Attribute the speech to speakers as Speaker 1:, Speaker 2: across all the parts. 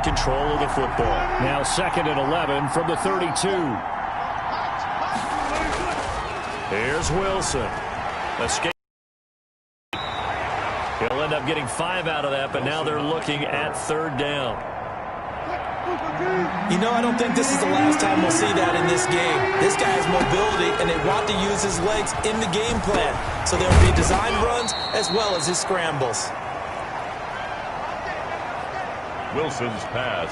Speaker 1: control of the football. Now 2nd and 11 from the 32. Here's Wilson. Escape. He'll end up getting 5 out of that, but now they're looking at 3rd down.
Speaker 2: You know, I don't think this is the last time we'll see that in this game. This guy has mobility, and they want to use his legs in the game plan. So there will be design runs as well as his scrambles.
Speaker 3: Wilson's pass.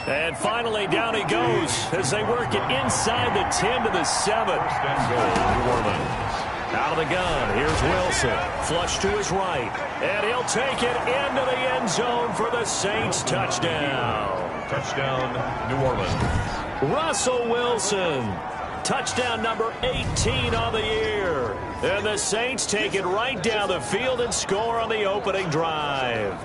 Speaker 1: And finally, down he goes as they work it inside the 10 to the 7.
Speaker 3: First and goal, New Orleans.
Speaker 1: Out of the gun, here's Wilson. Flush to his right. And he'll take it into the end zone for the Saints touchdown.
Speaker 3: Touchdown, New Orleans.
Speaker 1: Russell Wilson. Touchdown number 18 on the year. And the Saints take it right down the field and score on the opening drive.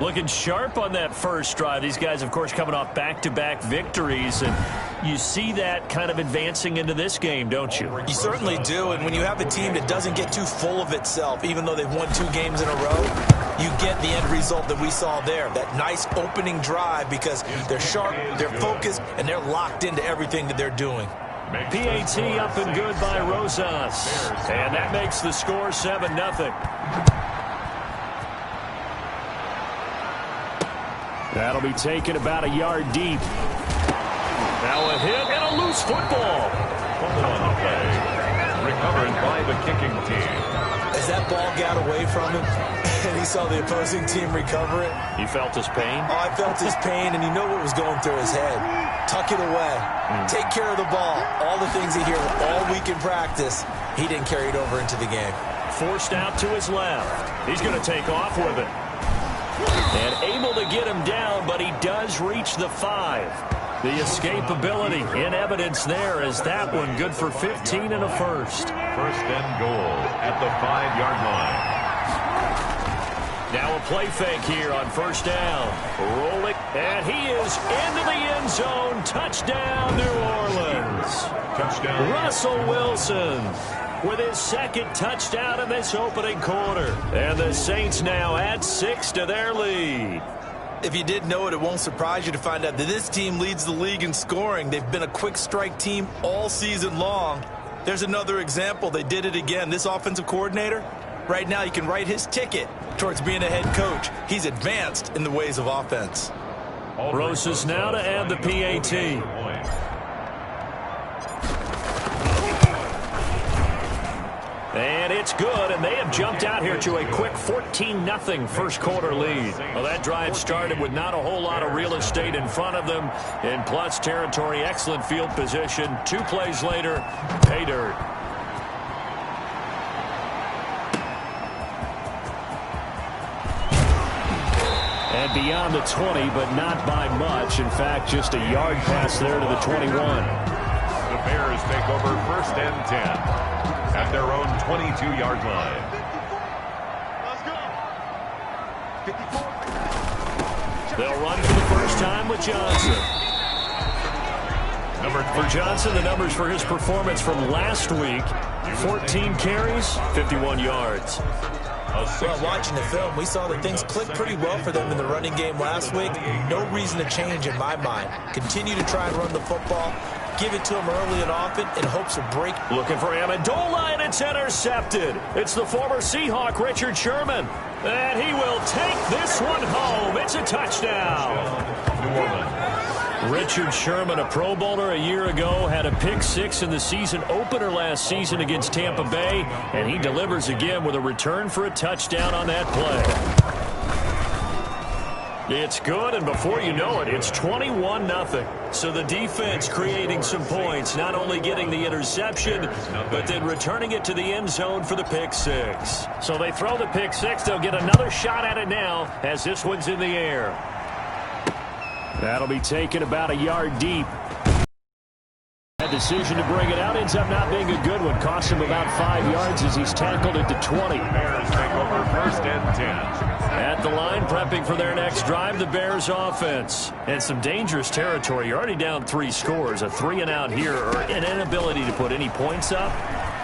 Speaker 1: Looking sharp on that first drive. These guys, of course, coming off back-to-back victories. And you see that kind of advancing into this game, don't you?
Speaker 2: You certainly do. And when you have a team that doesn't get too full of itself, even though they've won 2 games in a row, you get the end result that we saw there. That nice opening drive because they're sharp, they're focused, and they're locked into everything that they're doing.
Speaker 1: PAT up and good by Rosas. And that makes the score 7-0. That'll be taken about a yard deep. Now a hit and a loose football.
Speaker 3: Fumble on the play. Recovered by the kicking team.
Speaker 2: As that ball got away from him and he saw the opposing team recover it.
Speaker 1: You felt his pain?
Speaker 2: Oh, I felt his pain, and you know what was going through his head. Tuck it away. Take care of the ball. All the things he hear all week in practice, he didn't carry it over into the game.
Speaker 1: Forced out to his left. He's going to take off with it. And able to get him down, but he does reach the 5. The escapability in evidence there as that one good for 15 and a first.
Speaker 3: First and goal at the 5-yard line.
Speaker 1: Now a play fake here on first down. Rolling, and he is into the end zone. Touchdown, New Orleans.
Speaker 3: Touchdown.
Speaker 1: Russell Wilson with his 2nd touchdown in this opening quarter. And the Saints now add 6 to their lead.
Speaker 2: If you didn't know it, it won't surprise you to find out that this team leads the league in scoring. They've been a quick strike team all season long. There's another example. They did it again. This offensive coordinator, right now, you can write his ticket towards being a head coach. He's advanced in the ways of offense.
Speaker 1: Rosas now to add the PAT. And it's good, and they have jumped out here to a quick 14-0 first quarter lead. Well, that drive started with not a whole lot of real estate in front of them. In plus territory, excellent field position. 2 plays later, pay dirt. And beyond the 20, but not by much. In fact, just a yard pass there to the 21.
Speaker 3: The Bears take over first and 10. At their own 22-yard line.
Speaker 1: They'll run for the first time with Johnson. For Johnson, the numbers for his performance from last week: 14 carries, 51 yards.
Speaker 2: Well, watching the film, we saw that things clicked pretty well for them in the running game last week. No reason to change in my mind. Continue to try and run the football. Give it to him early and often in hopes of break.
Speaker 1: Looking for Amendola, and it's intercepted. It's the former Seahawk, Richard Sherman. And he will take this one home. It's a touchdown.
Speaker 3: New Orleans.
Speaker 1: Richard Sherman, a Pro Bowler a year ago, had a pick 6 in the season opener last season against Tampa Bay, and he delivers again with a return for a touchdown on that play. It's good, and before you know it, it's 21-0. So the defense creating some points, not only getting the interception, but then returning it to the end zone for the pick 6. So they throw the pick 6. They'll get another shot at it now as this one's in the air. That'll be taken about a yard deep. That decision to bring it out ends up not being a good one. Costs him about 5 yards as he's tackled it to 20.
Speaker 3: Bears take over first and 10.
Speaker 1: At the line, prepping for their next drive, the Bears offense. And some dangerous territory. You're already down 3 scores. A 3-and-out here, or an inability to put any points up.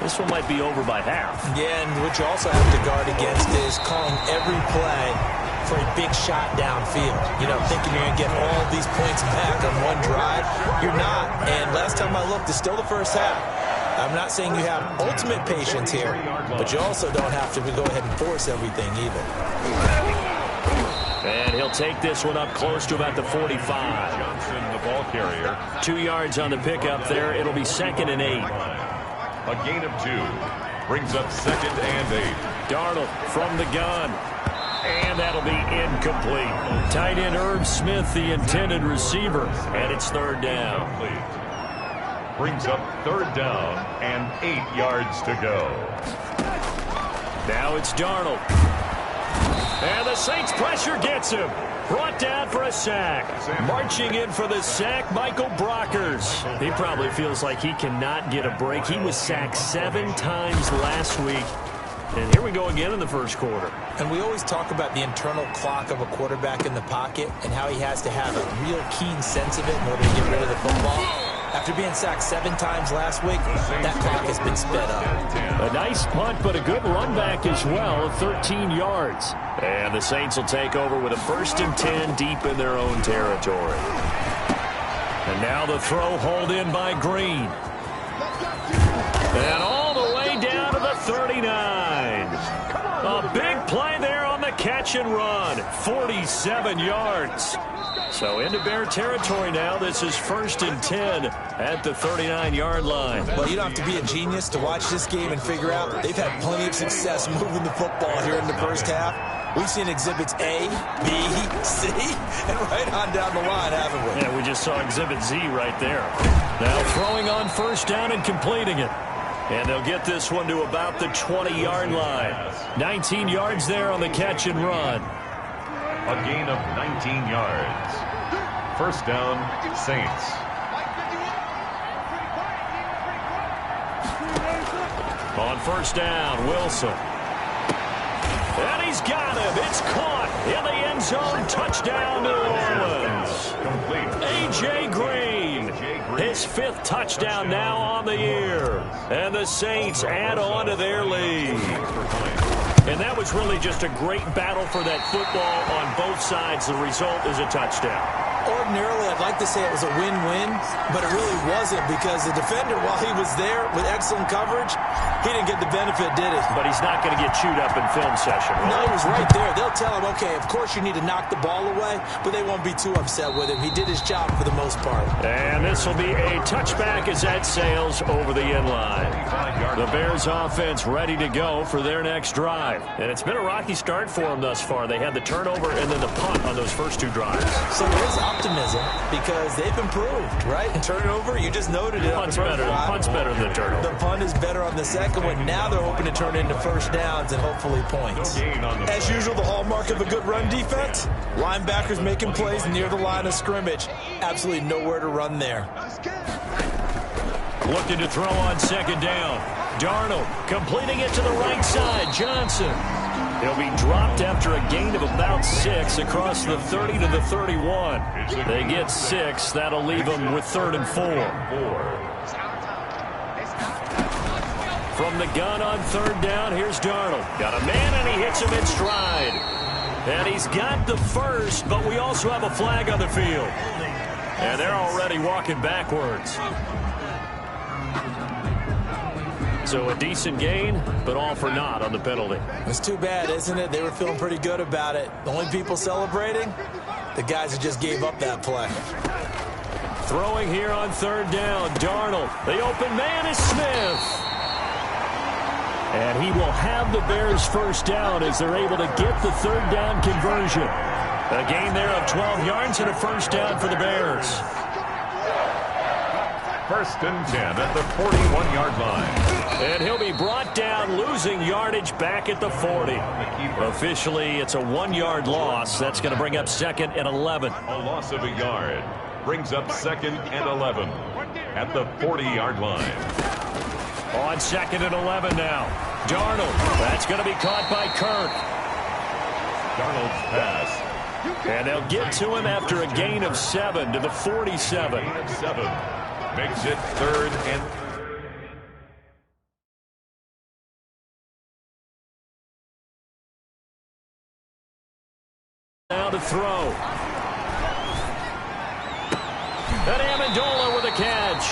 Speaker 1: This one might be over by half.
Speaker 2: Yeah, and what you also have to guard against is calling every play for a big shot downfield. You know, thinking you're going to get all these points back on one drive. You're not. And last time I looked, it's still the first half. I'm not saying you have ultimate patience here, but you also don't have to go ahead and force everything either.
Speaker 1: And he'll take this one up close to about the 45.
Speaker 3: Johnson, the ball carrier.
Speaker 1: 2 yards on the pickup there. It'll be 2nd and 8.
Speaker 3: A gain of 2. Brings up 2nd and 8.
Speaker 1: Darnold from the gun. And that'll be incomplete. Tight end Herb Smith, the intended receiver. And it's 3rd down.
Speaker 3: Brings up 3rd down and 8 yards to go.
Speaker 1: Now it's Darnold. And the Saints pressure gets him. Brought down for a sack. Marching in for the sack, Michael Brockers. He probably feels like he cannot get a break. He was sacked 7 times last week. And here we go again in the first quarter.
Speaker 2: And we always talk about the internal clock of a quarterback in the pocket and how he has to have a real keen sense of it in order to get rid of the football. After being sacked 7 times last week, that clock has been sped up.
Speaker 1: A nice punt, but a good run back as well of 13 yards. And the Saints will take over with a 1st and 10 deep in their own territory. And now the throw hauled in by Green. And all the way down to the 39. A big play there on the catch and run. 47 yards. So into Bear territory now. This is 1st and 10 at the 39-yard line.
Speaker 2: Well, you don't have to be a genius to watch this game and figure out they've had plenty of success moving the football here in the first half. We've seen exhibits A, B, C, and right on down the line, haven't we?
Speaker 1: Yeah, we just saw exhibit Z right there. Now throwing on 1st down and completing it. And they'll get this one to about the 20-yard line. 19 yards there on the catch and run.
Speaker 3: A gain of 19 yards. 1st down, Saints.
Speaker 1: On 1st down, Wilson. And he's got him. It's caught in the end zone. Touchdown, New Orleans.
Speaker 3: Complete.
Speaker 1: A.J. Green. His 5th touchdown now on the year. And the Saints add on to their lead. And that was really just a great battle for that football on both sides. The result is a touchdown.
Speaker 2: Ordinarily, I'd like to say it was a win-win, but it really wasn't because the defender, while he was there with excellent coverage, he didn't get the benefit, did he?
Speaker 1: But he's not going to get chewed up in film session.
Speaker 2: No, he was right there. They'll tell him, okay, of course you need to knock the ball away, but they won't be too upset with him. He did his job for the most part.
Speaker 1: And this will be a touchback as that sails over the end line. The Bears offense ready to go for their next drive. And it's been a rocky start for them thus far. They had the turnover and then the punt on those first 2 drives.
Speaker 2: So there is optimism because they've improved, right? Turnover, you just noted it.
Speaker 1: Punt's better than the turnover.
Speaker 2: The punt is better on the second one. Now they're hoping to turn into 1st downs and hopefully points. As usual, the hallmark of a good run defense, linebackers making plays near the line of scrimmage. Absolutely nowhere to run there.
Speaker 1: Looking to throw on 2nd down. Darnold completing it to the right side. Johnson. He'll be dropped after a gain of about 6 across the 30 to the 31. They get 6. That'll leave them with 3rd and 4. From the gun on 3rd down, here's Darnold. Got a man, and he hits him in stride. And he's got the 1st, but we also have a flag on the field. And they're already walking backwards. So a decent gain, but all for naught on the penalty.
Speaker 2: It's too bad, isn't it? They were feeling pretty good about it. The only people celebrating, the guys who just gave up that play.
Speaker 1: Throwing here on 3rd down, Darnold. The open man is Smith. And he will have the Bears 1st down as they're able to get the 3rd down conversion. A gain there of 12 yards and a 1st down for the Bears.
Speaker 3: 1st and 10 at the 41-yard line.
Speaker 1: And he'll be brought down, losing yardage back at the 40. Officially, it's a 1-yard loss. That's going to bring up 2nd and 11.
Speaker 3: A loss of a yard brings up 2nd and 11 at the 40-yard line.
Speaker 1: On 2nd and 11 now. Darnold. That's going to be caught by Kirk.
Speaker 3: Darnold's pass.
Speaker 1: And they'll get to him after a gain of 7 to the 47.
Speaker 3: Gain of 7 makes it 3rd and
Speaker 1: Now to throw. And Amendola with a catch.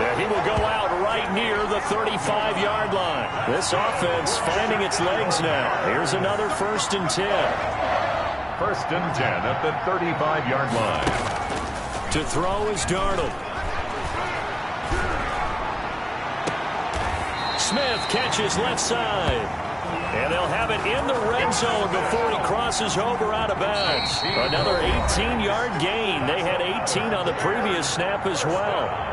Speaker 1: And he will go out right near the 35-yard line. This offense finding its legs now. Here's another 1st and 10.
Speaker 3: 1st and 10 at the 35-yard line.
Speaker 1: To throw is Darnold. Smith catches left side. And they'll have it in the red zone before he crosses over out of bounds. Another 18-yard gain. They had 18 on the previous snap as well.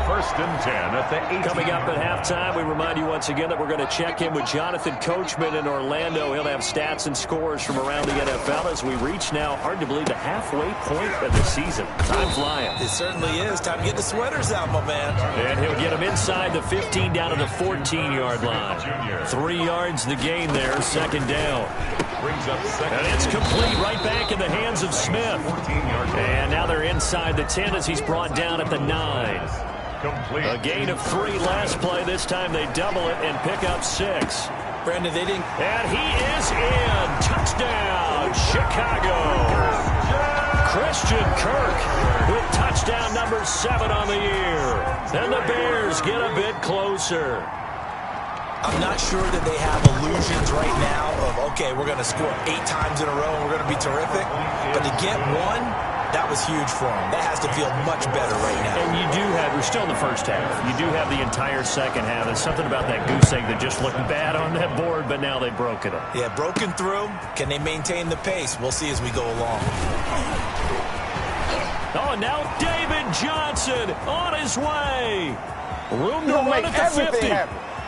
Speaker 3: 1st and 10 at the 18.
Speaker 1: Coming up at halftime, we remind you once again that we're going to check in with Jonathan Coachman in Orlando. He'll have stats and scores from around the NFL as we reach now, hard to believe, the halfway point of the season. Time flying.
Speaker 2: It certainly is. Time to get the sweaters out, my man.
Speaker 1: And he'll get him inside the 15 down to the 14-yard line. 3 yards the gain there, 2nd down.
Speaker 3: Brings up 2nd.
Speaker 1: And it's complete right back in the hands of Smith. And now they're inside the 10 as he's brought down at the 9.
Speaker 3: Complete.
Speaker 1: A gain of 3 last play. This time they double it and pick up 6.
Speaker 2: Brandon, they didn't.
Speaker 1: And he is in. Touchdown, Chicago. Christian Kirk with touchdown number 7 on the year. And the Bears get a bit closer.
Speaker 2: I'm not sure that they have illusions right now of, okay, we're going to score 8 times in a row and we're going to be terrific. But to get one, that was huge for them. That has to feel much better right now.
Speaker 1: And you do have, we're still in the first half. You do have the entire second half. There's something about that goose egg that just looked bad on that board, but now they've broken it.
Speaker 2: Yeah, broken through. Can they maintain the pace? We'll see as we go along.
Speaker 1: Oh, and now David Johnson on his way. Room to run at the 50.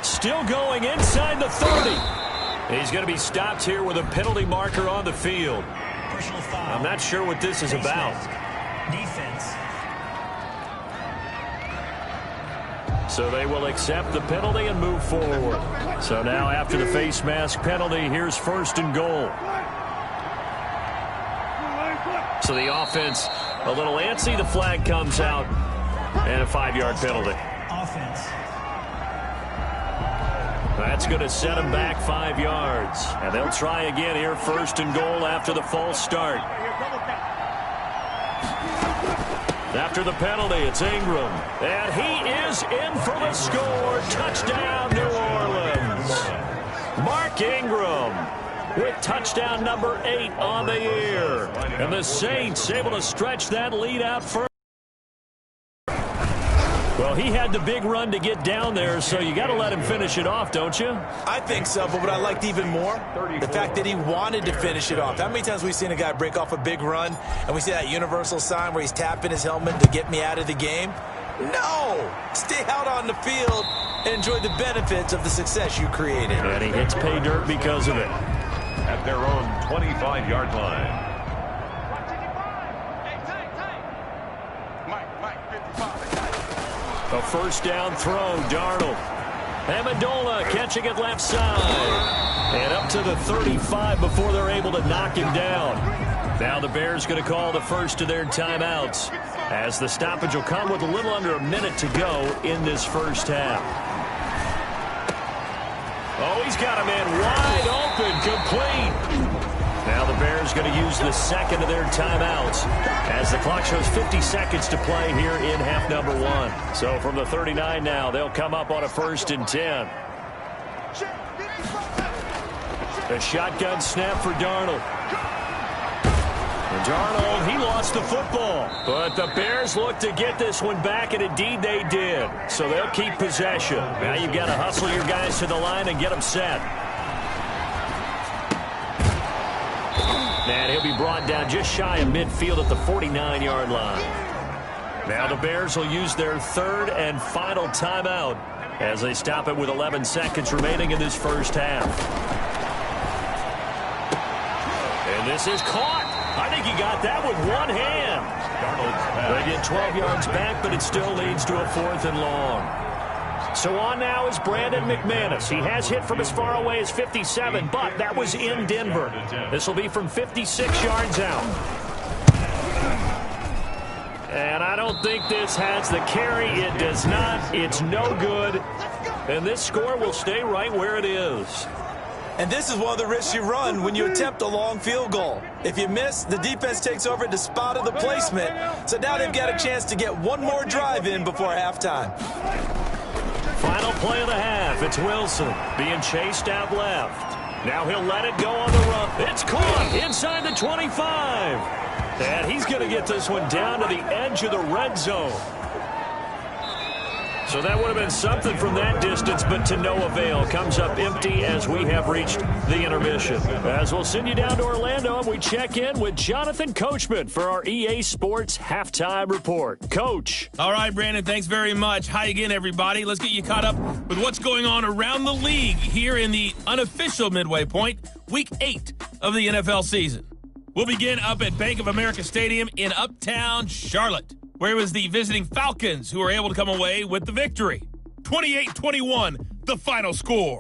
Speaker 1: Still going inside the 30. He's going to be stopped here with a penalty marker on the field. I'm not sure what this is about.
Speaker 4: Defense.
Speaker 1: So they will accept the penalty and move forward. So now after the face mask penalty, here's 1st and goal. So the offense a little antsy. The flag comes out and a 5-yard penalty.
Speaker 4: Offense.
Speaker 1: That's going to set them back 5 yards. And they'll try again here, 1st and goal after the false start. After the penalty, it's Ingram. And he is in for the score. Touchdown, New Orleans. Mark Ingram with touchdown number 8 on the year. And the Saints able to stretch that lead out further. Well, he had the big run to get down there, so you got to let him finish it off, don't you?
Speaker 2: I think so, but what I liked even more, the fact that he wanted to finish it off. How many times have we seen a guy break off a big run, and we see that universal sign where he's tapping his helmet to get me out of the game? No! Stay out on the field and enjoy the benefits of the success you created.
Speaker 1: And he hits pay dirt because of it.
Speaker 3: At their own 25-yard line.
Speaker 1: A 1st down throw, Darnold. Amendola catching it left side. And up to the 35 before they're able to knock him down. Now the Bears going to call the first of their timeouts, as the stoppage will come with a little under a minute to go in this first half. Oh, he's got him in wide open, complete. Now the Bears going to use the second of their timeouts as the clock shows 50 seconds to play here in half number 1. So from the 39 now, they'll come up on a 1st and 10. A shotgun snap for Darnold. And Darnold, he lost the football. But the Bears look to get this one back, and indeed they did. So they'll keep possession. Now you've got to hustle your guys to the line and get them set. And he'll be brought down just shy of midfield at the 49-yard line. Now the Bears will use their 3rd and final timeout as they stop it with 11 seconds remaining in this first half. And this is caught. I think he got that with one hand. They get 12 yards back, but it still leads to a 4th and long. So on now is Brandon McManus. He has hit from as far away as 57, but that was in Denver. This will be from 56 yards out. And I don't think this has the carry. It does not. It's no good. And this score will stay right where it is.
Speaker 2: And this is one of the risks you run when you attempt a long field goal. If you miss, the defense takes over at the spot of the placement. So now they've got a chance to get one more drive in before halftime.
Speaker 1: Final play of the half. It's Wilson being chased out left. Now he'll let it go on the run. It's caught inside the 25. And he's going to get this one down to the edge of the red zone. So that would have been something from that distance, but to no avail. Comes up empty as we have reached the intermission. As we'll send you down to Orlando, and we check in with Jonathan Coachman for our EA Sports Halftime Report. Coach.
Speaker 5: All right, Brandon, thanks very much. Hi again, everybody. Let's get you caught up with what's going on around the league here in the unofficial midway point, Week 8 of the NFL season. We'll begin up at Bank of America Stadium in Uptown Charlotte, where it was the visiting Falcons who were able to come away with the victory. 28-21, the final score.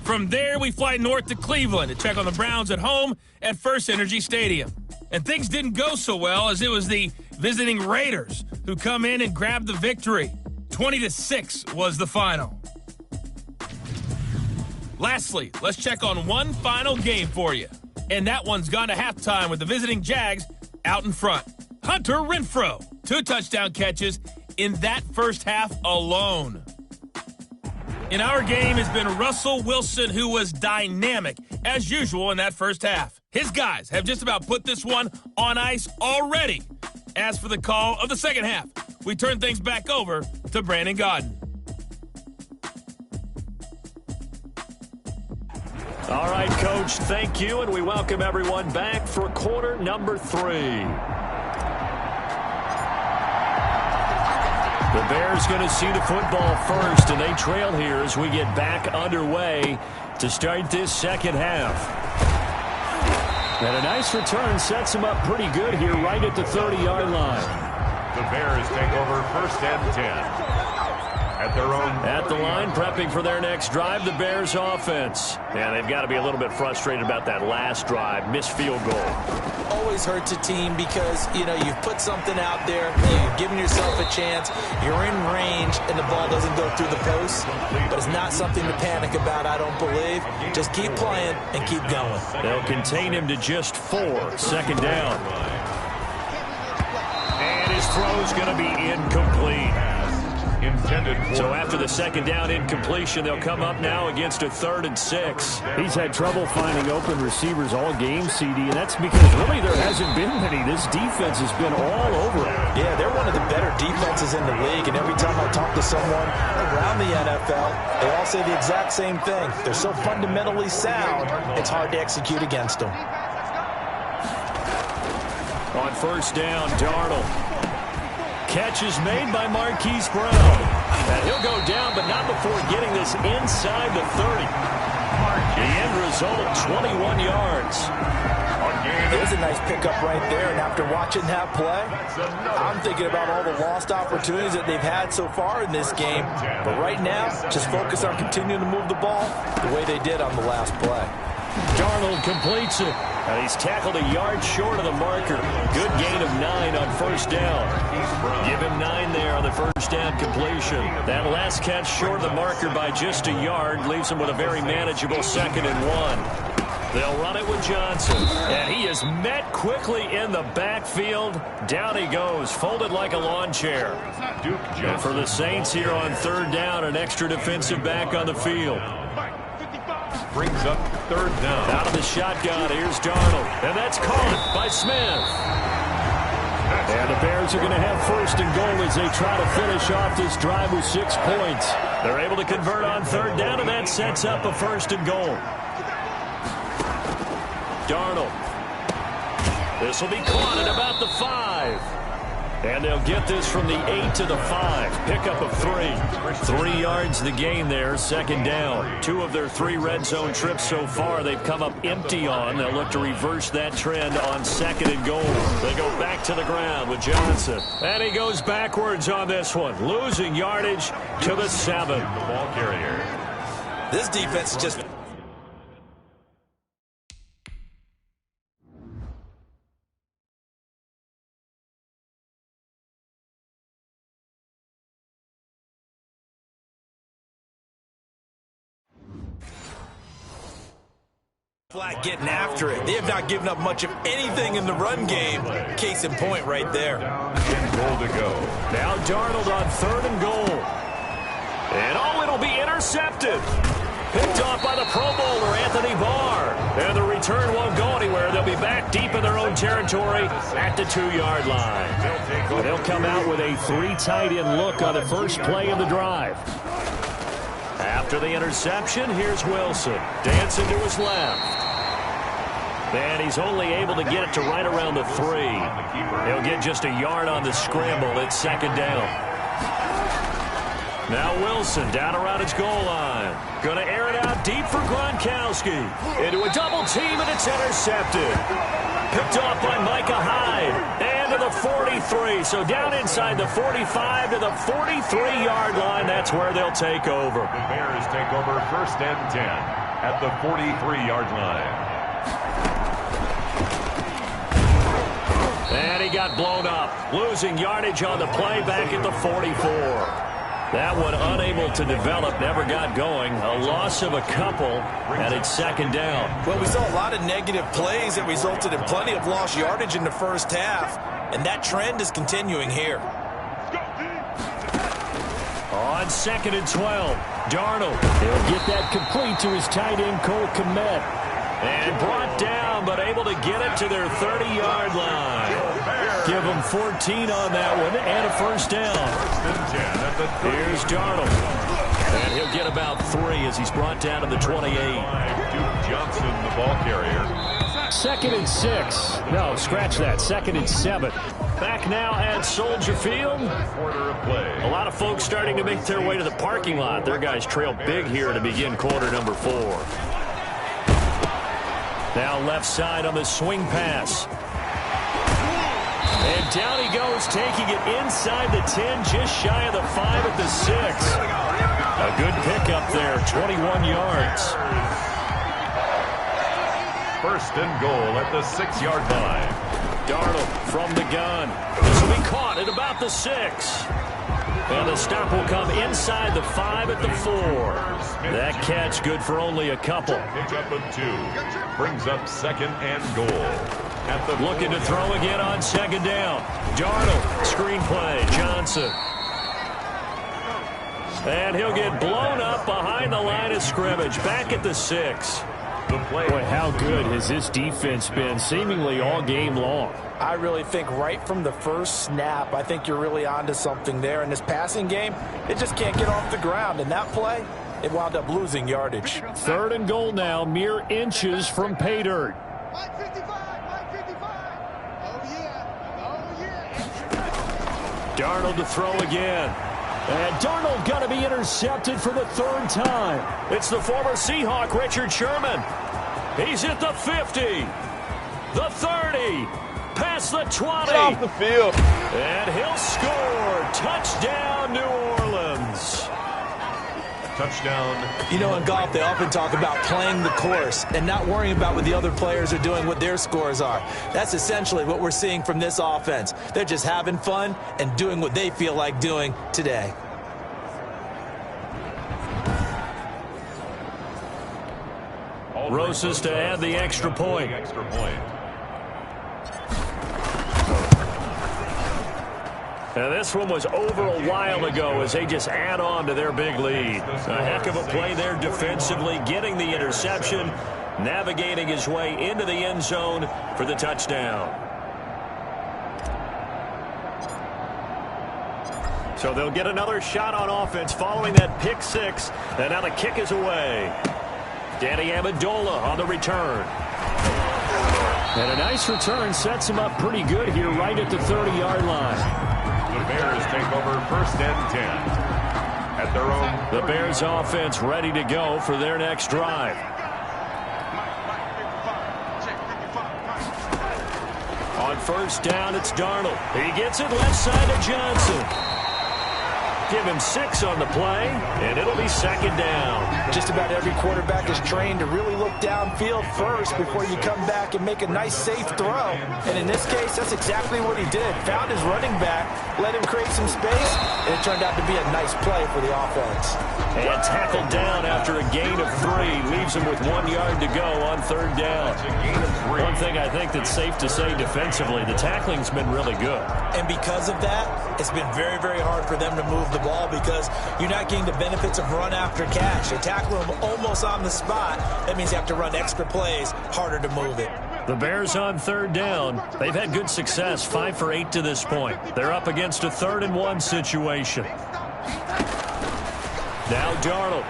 Speaker 5: From there, we fly north to Cleveland to check on the Browns at home at First Energy Stadium. And things didn't go so well, as it was the visiting Raiders who come in and grab the victory. 20-6 was the final. Lastly, let's check on one final game for you. And that one's gone to halftime with the visiting Jags out in front. Hunter Renfrow, 2 touchdown catches in that first half alone. In our game has been Russell Wilson, who was dynamic, as usual, in that first half. His guys have just about put this one on ice already. As for the call of the second half, we turn things back over to Brandon Gaudin.
Speaker 1: All right, Coach, thank you, and we welcome everyone back for quarter number 3. The Bears going to see the football first, and they trail here as we get back underway to start this second half. And a nice return sets them up pretty good here right at the 30-yard line.
Speaker 3: The Bears take over first and 10. At their own.
Speaker 1: At the line, prepping for their next drive, the Bears offense. Yeah, they've got to be a little bit frustrated about that last drive, missed field goal.
Speaker 2: Always hurts a team because, you've put something out there, you've given yourself a chance, you're in range, and the ball doesn't go through the post. But it's not something to panic about, I don't believe. Just keep playing and keep going.
Speaker 1: They'll contain him to just 4, second down. And his throw's going to be incomplete. So after the second down incompletion, they'll come up now against a 3rd and 6.
Speaker 6: He's had trouble finding open receivers all game, CD, and that's because really there hasn't been many. This defense has been all over it.
Speaker 2: Yeah, they're one of the better defenses in the league, and every time I talk to someone around the NFL, they all say the exact same thing. They're so fundamentally sound, it's hard to execute against them.
Speaker 1: On first down, Darnold. Catch is made by Marquise Brown. And he'll go down, but not before getting this inside the 30. The end result, 21 yards.
Speaker 2: There's a nice pickup right there, and after watching that play, I'm thinking about all the lost opportunities that they've had so far in this game. But right now, just focus on continuing to move the ball the way they did on the last play.
Speaker 1: Darnold completes it. And he's tackled a yard short of the marker. Good gain of 9 on first down. Give him 9 there on the first down completion. That last catch short of the marker by just a yard leaves him with a very manageable 2nd and 1. They'll run it with Johnson. And he is met quickly in the backfield. Down he goes, folded like a lawn chair. And for the Saints here on 3rd down, an extra defensive back on the field.
Speaker 3: Brings up 3rd down.
Speaker 1: Out of the shotgun, here's Darnold. And that's caught by Smith. And the Bears are going to have 1st and goal as they try to finish off this drive with 6 points. They're able to convert on 3rd down, and that sets up a 1st and goal. Darnold. This will be caught at about the 5. And they'll get this from the 8 to the 5. Pickup of 3. 3 yards the gain there, 2nd down. 2 of their 3 red zone trips so far they've come up empty on. They'll look to reverse that trend on 2nd and goal. They go back to the ground with Johnson. And he goes backwards on this one, losing yardage to the 7.
Speaker 3: The ball carrier.
Speaker 2: This defense is just... Flat getting after it. They have not given up much of anything in the run game. Case in point right there.
Speaker 3: Goal to go.
Speaker 1: Now Darnold on 3rd and goal. And it'll be intercepted. Picked off by the Pro Bowler, Anthony Barr. And the return won't go anywhere. They'll be back deep in their own territory at the 2-yard line. They'll come out with a 3 tight end look on the first play of the drive. After the interception, here's Wilson. Dancing to his left. And he's only able to get it to right around the 3. He'll get just a yard on the scramble. It's 2nd down. Now Wilson down around his goal line. Going to air it out deep for Gronkowski. Into a double team, and it's intercepted. Picked off by Micah Hyde. And to the 43. So down inside the 45 to the 43-yard line. That's where they'll take over.
Speaker 3: The Bears take over 1st and 10 at the 43-yard line.
Speaker 1: And he got blown up, losing yardage on the play back at the 44. That one unable to develop, never got going. A loss of a couple, and it's 2nd down.
Speaker 2: Well, we saw a lot of negative plays that resulted in plenty of lost yardage in the first half, and that trend is continuing here.
Speaker 1: On 2nd and 12, Darnold.
Speaker 6: He'll get that complete to his tight end, Cole Kmet.
Speaker 1: And brought down, but able to get it to their 30-yard line. Give them 14 on that one, and a 1st down. Here's Darnold. And he'll get about 3 as he's brought down to the 28.
Speaker 3: Duke Johnson, the ball carrier.
Speaker 6: 2nd and 6. No, scratch that. 2nd and 7.
Speaker 1: Back now at Soldier Field.
Speaker 3: Quarter of play.
Speaker 1: A lot of folks starting to make their way to the parking lot. Their guys trail big here to begin quarter number 4. Now left side on the swing pass. And down he goes, taking it inside the 10, just shy of the 5 at the 6. A good pickup there, 21 yards.
Speaker 3: 1st and goal at the 6-yard line.
Speaker 1: Darnold from the gun. This will be caught at about the 6. And the stop will come inside the 5 at the 4. That catch good for only a couple.
Speaker 3: Pick up of 2. Brings up 2nd and goal.
Speaker 1: Looking to throw again on 2nd down. Darnold, screen play, Johnson. And he'll get blown up behind the line of scrimmage. Back at the 6.
Speaker 6: Boy, how good has this defense been seemingly all game long?
Speaker 2: I really think right from the first snap, I think you're really onto something there. In this passing game, it just can't get off the ground. And that play, it wound up losing yardage.
Speaker 6: 3rd and goal now, mere inches from pay dirt.
Speaker 1: Darnold to throw again.
Speaker 6: And Darnold going to be intercepted for the 3rd time.
Speaker 1: It's the former Seahawk, Richard Sherman. He's at the 50, the 30, past the 20.
Speaker 7: Get off the field.
Speaker 1: And he'll score. Touchdown, New Orleans.
Speaker 3: Touchdown.
Speaker 2: You know, in golf, they often talk about playing the course and not worrying about what the other players are doing, what their scores are. That's essentially what we're seeing from this offense. They're just having fun and doing what they feel like doing today.
Speaker 1: Rosas to add the extra point. And this one was over a while ago as they just add on to their big lead. A heck of a play there defensively, getting the interception, navigating his way into the end zone for the touchdown. So they'll get another shot on offense following that pick 6. And now the kick is away. Danny Amendola on the return.
Speaker 6: And a nice return sets him up pretty good here right at the 30-yard line.
Speaker 3: The Bears take over 1st and 10 at their own.
Speaker 1: The Bears offense ready to go for their next drive. On 1st down, it's Darnold. He gets it left side to Johnson. Give him 6 on the play, and it'll be 2nd down.
Speaker 2: Just about every quarterback is trained to really look downfield first before you come back and make a nice, safe throw. And in this case, that's exactly what he did. Found his running back, let him create some space, and it turned out to be a nice play for the offense.
Speaker 1: And tackled down after a gain of 3. Leaves him with 1 yard to go on 3rd down. One thing I think that's safe to say defensively, the tackling's been really good.
Speaker 2: And because of that, it's been very, very hard for them to move the ball because you're not getting the benefits of run after catch. They tackle him almost on the spot. That means you have to run extra plays, harder to move it.
Speaker 1: The Bears on 3rd down. They've had good success, 5 for 8 to this point. They're up against a 3rd and 1 situation. Now Darnold.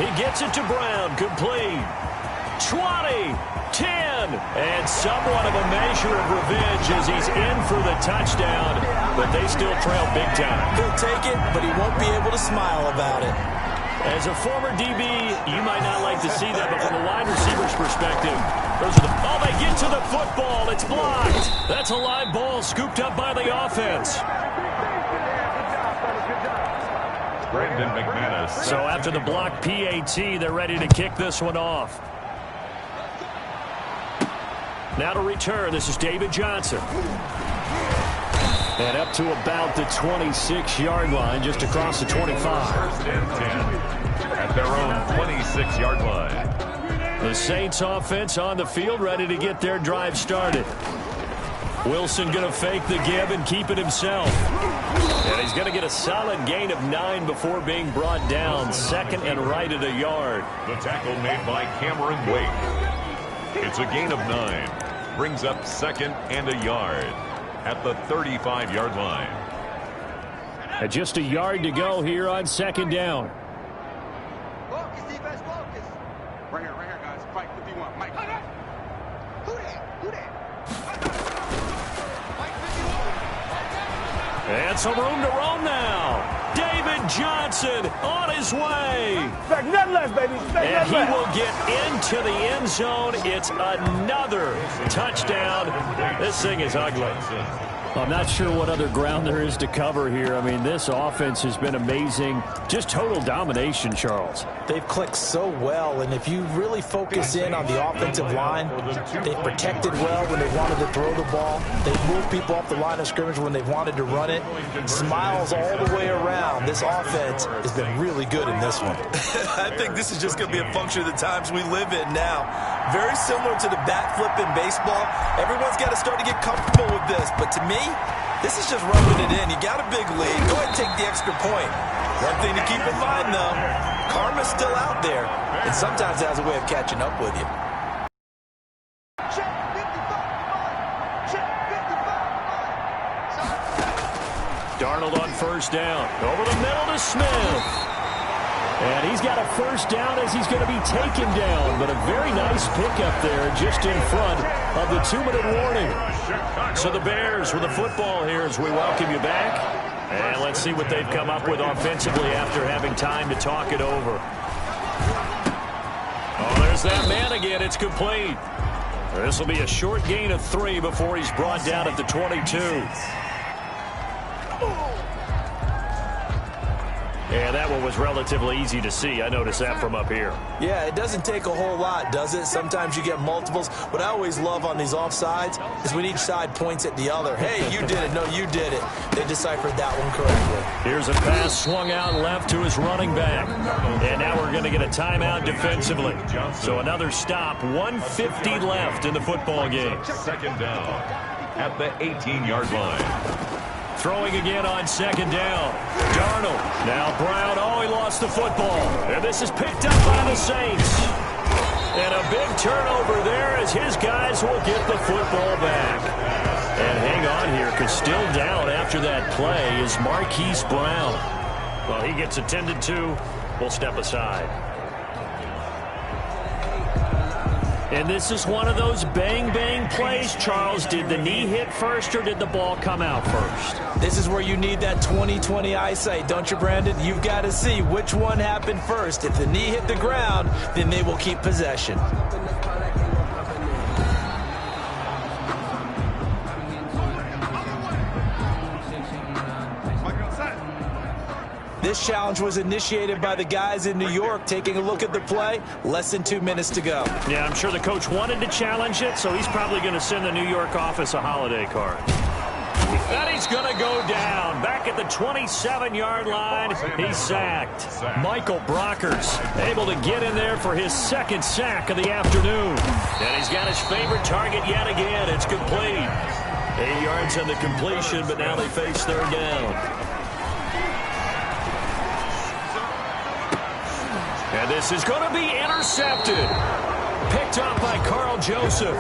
Speaker 1: He gets it to Brown. Complete. 20, 10, and somewhat of a measure of revenge as he's in for the touchdown, but they still trail big time.
Speaker 2: He'll take it, but he won't be able to smile about it.
Speaker 1: As a former DB, you might not like to see that, but from a wide receiver's perspective, they get to the football. It's blocked. That's a live ball scooped up by the offense.
Speaker 3: Brandon McManus.
Speaker 1: So after the block PAT, they're ready to kick this one off. Now to return, this is David Johnson. And up to about the 26-yard line, just across the 25.
Speaker 3: 1st and 10 at their own 26-yard line.
Speaker 1: The Saints offense on the field, ready to get their drive started. Wilson going to fake the give and keep it himself. And he's going to get a solid gain of 9 before being brought down. 2nd and right at a yard.
Speaker 3: The tackle made by Cameron Wake. It's a gain of 9. Brings up 2nd and a yard at the 35-yard line.
Speaker 6: And just a yard to go here on 2nd down.
Speaker 7: Focus, defense, focus. Right here, guys. Fight 51. Mike. Who that?
Speaker 1: And some room to roam now. David Johnson on his way. And he will get into the end zone. It's another touchdown. This thing is ugly.
Speaker 6: I'm not sure what other ground there is to cover here. I mean, this offense has been amazing. Just total domination, Charles.
Speaker 2: They've clicked so well, and if you really focus in on the offensive line, they've protected well when they wanted to throw the ball. They've moved people off the line of scrimmage when they've wanted to run it. Smiles all the way around. This offense has been really good in this one. I think this is just going to be a function of the times we live in now. Very similar to the bat flip in baseball. Everyone's got to start to get comfortable with this, but to me, this is just rubbing it in. You got a big lead. Go ahead and take the extra point. One thing to keep in mind, though, karma's still out there, and sometimes it has a way of catching up with you.
Speaker 1: Darnold on 1st down. Over the middle to Smith. And he's got a 1st down as he's going to be taken down. But a very nice pickup there just in front of the 2-minute warning. So the Bears with the football here as we welcome you back. And let's see what they've come up with offensively after having time to talk it over. Oh, there's that man again. It's complete. This will be a short gain of 3 before he's brought down at the 22. And that one was relatively easy to see. I noticed that from up here.
Speaker 2: Yeah, it doesn't take a whole lot, does it? Sometimes you get multiples. What I always love on these offsides is when each side points at the other. Hey, you did it. No, you did it. They deciphered that one correctly.
Speaker 1: Here's a pass swung out left to his running back. And now we're going to get a timeout defensively. So another stop. 1:50 left in the football game.
Speaker 3: 2nd down at the 18-yard line.
Speaker 1: Throwing again on 2nd down. Darnold. Now Brown. Oh, he lost the football. And this is picked up by the Saints. And a big turnover there as his guys will get the football back. And hang on here, because still down after that play is Marquise Brown. Well, he gets attended to. We'll step aside. And this is one of those bang-bang plays, Charles. Did the knee hit first or did the ball come out first?
Speaker 2: This is where you need that 20/20 eyesight, don't you, Brandon? You've got to see which one happened first. If the knee hit the ground, then they will keep possession. This challenge was initiated by the guys in New York. Taking a look at the play, less than 2 minutes to go.
Speaker 1: Yeah, I'm sure the coach wanted to challenge it, so he's probably going to send the New York office a holiday card. And he's going to go down. Back at the 27-yard line, he's sacked. Michael Brockers able to get in there for his second sack of the afternoon. And he's got his favorite target yet again. It's complete. 8 yards on the completion, but now they face third down. And this is going to be intercepted. Picked up by Carl Joseph.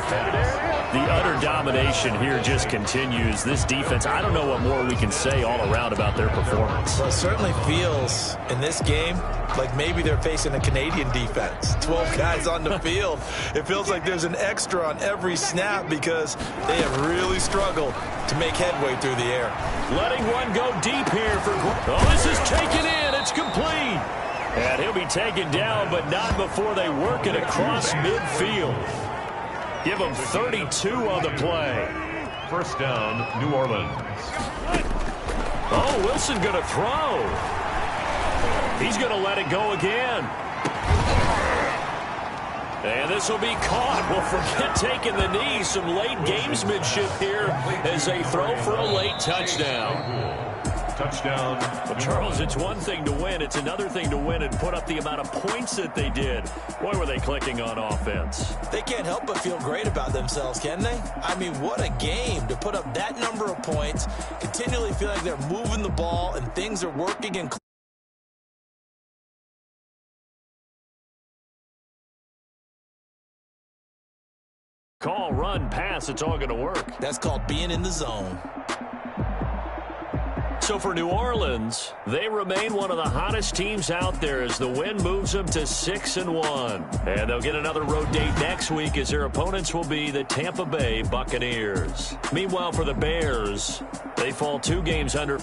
Speaker 1: The utter domination here just continues. This defense, I don't know what more we can say all around about their performance.
Speaker 2: Well, it certainly feels in this game like maybe they're facing a Canadian defense. 12 guys on the field. It feels like there's an extra on every snap because they have really struggled to make headway through the air.
Speaker 1: Letting one go deep here for... Oh, this is taken in. It's complete. And he'll be taken down, but not before they work it across midfield. Give him 32 on the play.
Speaker 3: First down, New Orleans.
Speaker 1: Oh, Wilson going to throw. He's going to let it go again. And this will be caught. Well, forget taking the knee. Some late gamesmanship here as they throw for a late touchdown.
Speaker 3: Touchdown.
Speaker 1: Well, Charles, it's one thing to win. It's another thing to win and put up the amount of points that they did. Boy, were they clicking on offense.
Speaker 2: They can't help but feel great about themselves, can they? I mean, what a game to put up that number of points, continually feel like they're moving the ball and things are working and
Speaker 1: call, run, pass, it's all going to work.
Speaker 2: that's called being in the zone.
Speaker 1: So for New Orleans, they remain one of the hottest teams out there as the win moves them to 6-1. And they'll get another road date next week as their opponents will be the Tampa Bay Buccaneers. Meanwhile, for the Bears, they fall 2 games under